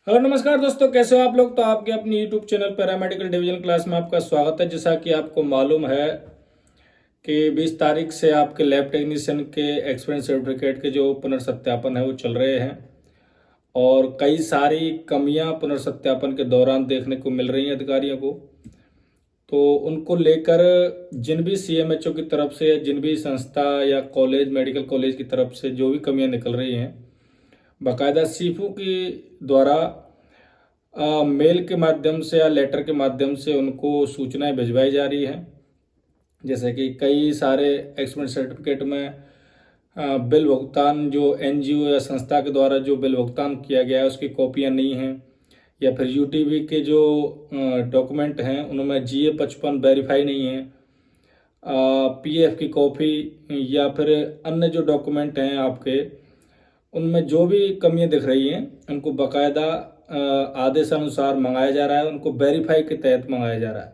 Hello नमस्कार दोस्तों, कैसे हो आप लोग। तो आपके अपनी YouTube channel paramedical division class में आपका स्वागत है। जैसा कि आपको मालूम है कि 20 तारीख से आपके लैब टेक्नीशियन के एक्सपीरियंस सर्टिफिकेट के जो पुनर्सत्यापन है वो चल रहे हैं और कई सारी कमियां पुनर्सत्यापन के दौरान देखने को मिल रही हैं अधिकारियों को। तो उनको लेकर जिन भी सीएमएचओ की तरफ से, जिन भी संस्था या कॉलेज, मेडिकल कॉलेज की तरफ से जो भी कमियां निकल रही हैं, बाकायदा सीफू की द्वारा मेल के माध्यम से या लेटर के माध्यम से उनको सूचनाएं भिजवाई जा रही हैं। जैसे कि कई सारे एक्सपीरियंस सर्टिफिकेट में बिल भुगतान जो एनजीओ या संस्था के द्वारा जो बिल भुगतान किया गया है उसकी कॉपियां नहीं हैं, या फिर यूटीवी के जो डॉक्यूमेंट हैं उनमें GA 55 वेरीफाई नहीं है, पीएफ की कॉपी या फिर अन्य जो डॉक्यूमेंट हैं आपके, उनमें जो भी कमियां दिख रही हैं उनको बाकायदा आदेशानुसार मंगाया जा रहा है। उनको वेरीफाई के तहत मंगाया जा रहा है,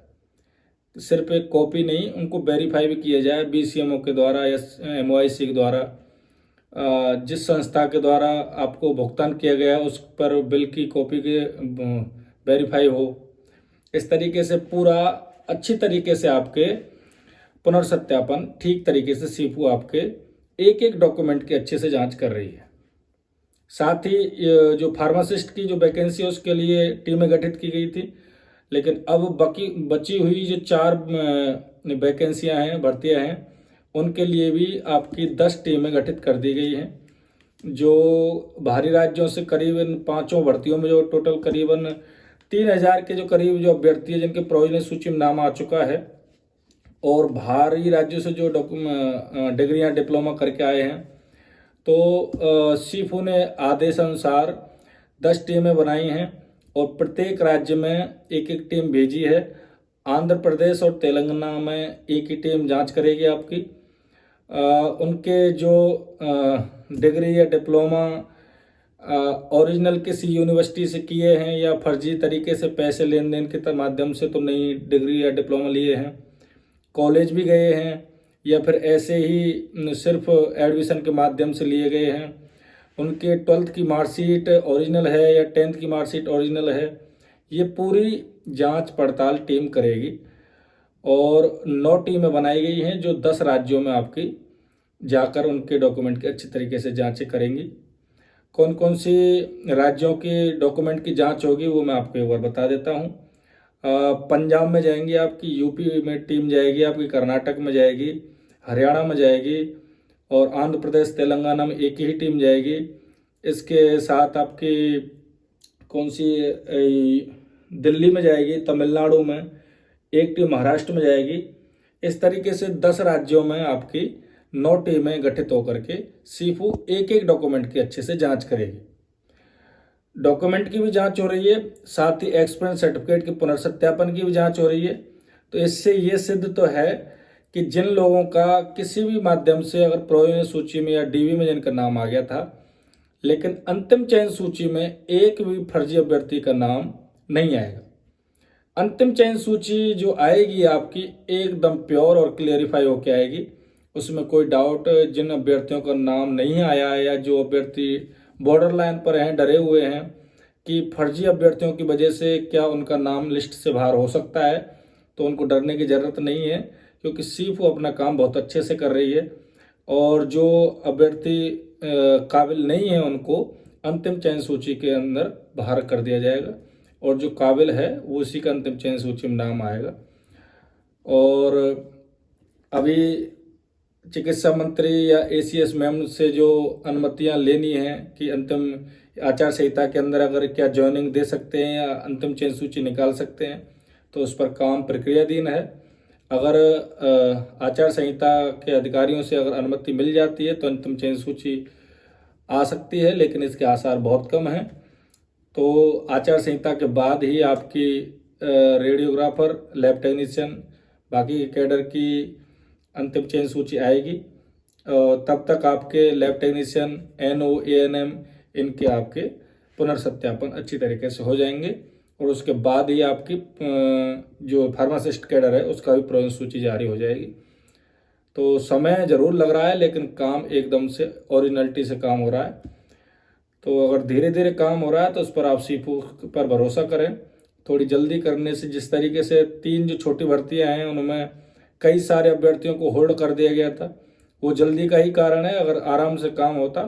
सिर्फ एक कॉपी नहीं, उनको वेरीफाई भी किया जाए BCMO के द्वारा या MOIC के द्वारा। जिस संस्था के द्वारा आपको भुगतान किया गया है उस पर बिल की कॉपी के वेरीफाई हो। इस तरीके से पूरा अच्छी तरीके से आपके पुनर्सत्यापन ठीक तरीके से सीफू आपके एक एक डॉक्यूमेंट की अच्छे से जांच कर रही है। साथ ही जो फार्मासिस्ट की जो वैकेंसी है उसके लिए टीमें गठित की गई थी, लेकिन अब बची हुई जो 4 वैकेंसियां हैं, भर्तियां हैं, उनके लिए भी आपकी 10 टीमें गठित कर दी गई हैं। जो बाहरी राज्यों से करीबन 5 भर्तियों में जो टोटल करीबन 3000 के जो करीब जो अभ्यर्थी है जिनके प्रोविजनल सूची में नाम आ चुका है, और बाहरी राज्यों से जो डिग्रियां डिप्लोमा करके आए हैं, तो सीफू ने आदेशानुसार 10 टीमें बनाई हैं और प्रत्येक राज्य में एक एक टीम भेजी है। आंध्र प्रदेश और तेलंगाना में एक ही टीम जांच करेगी आपकी। उनके जो डिग्री या डिप्लोमा ओरिजिनल किसी यूनिवर्सिटी से किए हैं या फर्जी तरीके से पैसे लेन देन के माध्यम से तो नई डिग्री या डिप्लोमा लिए हैं, कॉलेज भी गए हैं, या फिर ऐसे ही सिर्फ एडमिशन के माध्यम से लिए गए हैं, उनके 12th की मार्कशीट ओरिजिनल है या 10th की मार्कशीट ओरिजिनल है, ये पूरी जांच पड़ताल टीम करेगी। और 9 टीमें बनाई गई हैं जो 10 राज्यों में आपकी जाकर उनके डॉक्यूमेंट की अच्छी तरीके से जांचें करेंगी। कौन कौन सी राज्यों की डॉक्यूमेंट की जांच होगी वो मैं आपको एक बार बता देता हूँ। पंजाब में जाएंगी आपकी, यूपी में टीम जाएगी आपकी, कर्नाटक में जाएगी, हरियाणा में जाएगी, और आंध्र प्रदेश तेलंगाना में एक ही टीम जाएगी। इसके साथ आपकी कौन सी दिल्ली में जाएगी, तमिलनाडु में एक टीम, महाराष्ट्र में जाएगी। इस तरीके से 10 राज्यों में आपकी 9 टीमें गठित होकर के सीफू एक एक डॉक्यूमेंट की अच्छे से जांच करेगी। डॉक्यूमेंट की भी जांच हो रही है, साथ ही एक्सपीरियंस सर्टिफिकेट के पुनर्सत्यापन की भी जांच हो रही है। तो इससे ये सिद्ध तो है कि जिन लोगों का किसी भी माध्यम से अगर प्रोविजनल सूची में या डीवी में जिनका नाम आ गया था, लेकिन अंतिम चयन सूची में एक भी फर्जी अभ्यर्थी का नाम नहीं आएगा। अंतिम चयन सूची जो आएगी आपकी एकदम प्योर और क्लियरिफाई होकर आएगी, उसमें कोई डाउट, जिन अभ्यर्थियों का नाम नहीं आया है या जो अभ्यर्थी बॉर्डर लाइन पर हैं, डरे हुए हैं कि फर्जी अभ्यर्थियों की वजह से क्या उनका नाम लिस्ट से बाहर हो सकता है, तो उनको डरने की ज़रूरत नहीं है, क्योंकि सीफू अपना काम बहुत अच्छे से कर रही है। और जो अभ्यर्थी काबिल नहीं है उनको अंतिम चयन सूची के अंदर बाहर कर दिया जाएगा, और जो काबिल है वो उसी का अंतिम चयन सूची में नाम आएगा। और अभी चिकित्सा मंत्री या ACS मैम से जो अनुमतियां लेनी है कि अंतिम आचार संहिता के अंदर अगर क्या ज्वाइनिंग दे सकते हैं या अंतिम चयन सूची निकाल सकते हैं, तो उस पर काम प्रक्रियाधीन है। अगर आचार संहिता के अधिकारियों से अगर अनुमति मिल जाती है तो अंतिम चयन सूची आ सकती है, लेकिन इसके आसार बहुत कम हैं। तो आचार संहिता के बाद ही आपकी रेडियोग्राफर, लैब टेक्नीशियन, बाकी कैडर की अंतिम चयन सूची आएगी। तब तक आपके लैब टेक्नीशियन, NO, ANM इनके आपके पुनर्सत्यापन अच्छी तरीके से हो जाएंगे, और उसके बाद ही आपकी जो फार्मासिस्ट कैडर है उसका भी प्रोविजनल सूची जारी हो जाएगी। तो समय ज़रूर लग रहा है, लेकिन काम एकदम से ओरिजिनलिटी से काम हो रहा है। तो अगर धीरे धीरे काम हो रहा है तो उस पर आप सीपू पर भरोसा करें। थोड़ी जल्दी करने से, जिस तरीके से 3 जो छोटी भर्तियां हैं उनमें कई सारे अभ्यर्थियों को होल्ड कर दिया गया था, वो जल्दी का ही कारण है। अगर आराम से काम होता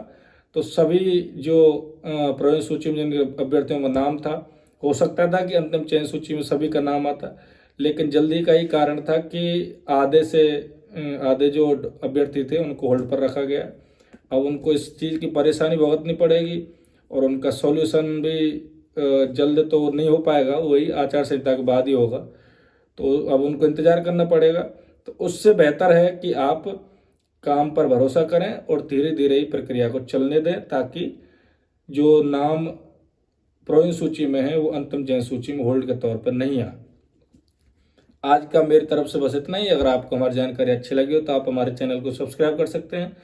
तो सभी जो प्रवेश सूची में जिन अभ्यर्थियों का नाम था, हो सकता था कि अंतिम चयन सूची में सभी का नाम आता, लेकिन जल्दी का ही कारण था कि आधे जो अभ्यर्थी थे उनको होल्ड पर रखा गया। अब उनको इस चीज़ की परेशानी भुगतनी पड़ेगी और उनका सॉल्यूशन भी जल्द तो नहीं हो पाएगा, वही आचार संहिता के बाद ही होगा। तो अब उनको इंतज़ार करना पड़ेगा। तो उससे बेहतर है कि आप काम पर भरोसा करें और धीरे धीरे ही प्रक्रिया को चलने दें, ताकि जो नाम प्रोविंस सूची में है वो अंतिम चयन सूची में होल्ड के तौर पर नहीं आए। आज का मेरी तरफ से बस इतना ही। अगर आपको हमारी जानकारी अच्छी लगी हो तो आप हमारे चैनल को सब्सक्राइब कर सकते हैं।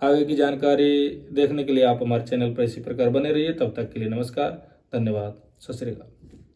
आगे की जानकारी देखने के लिए आप हमारे चैनल पर इसी प्रकार बने रहिए। तब तक के लिए नमस्कार, धन्यवाद, सत श्री अकाल।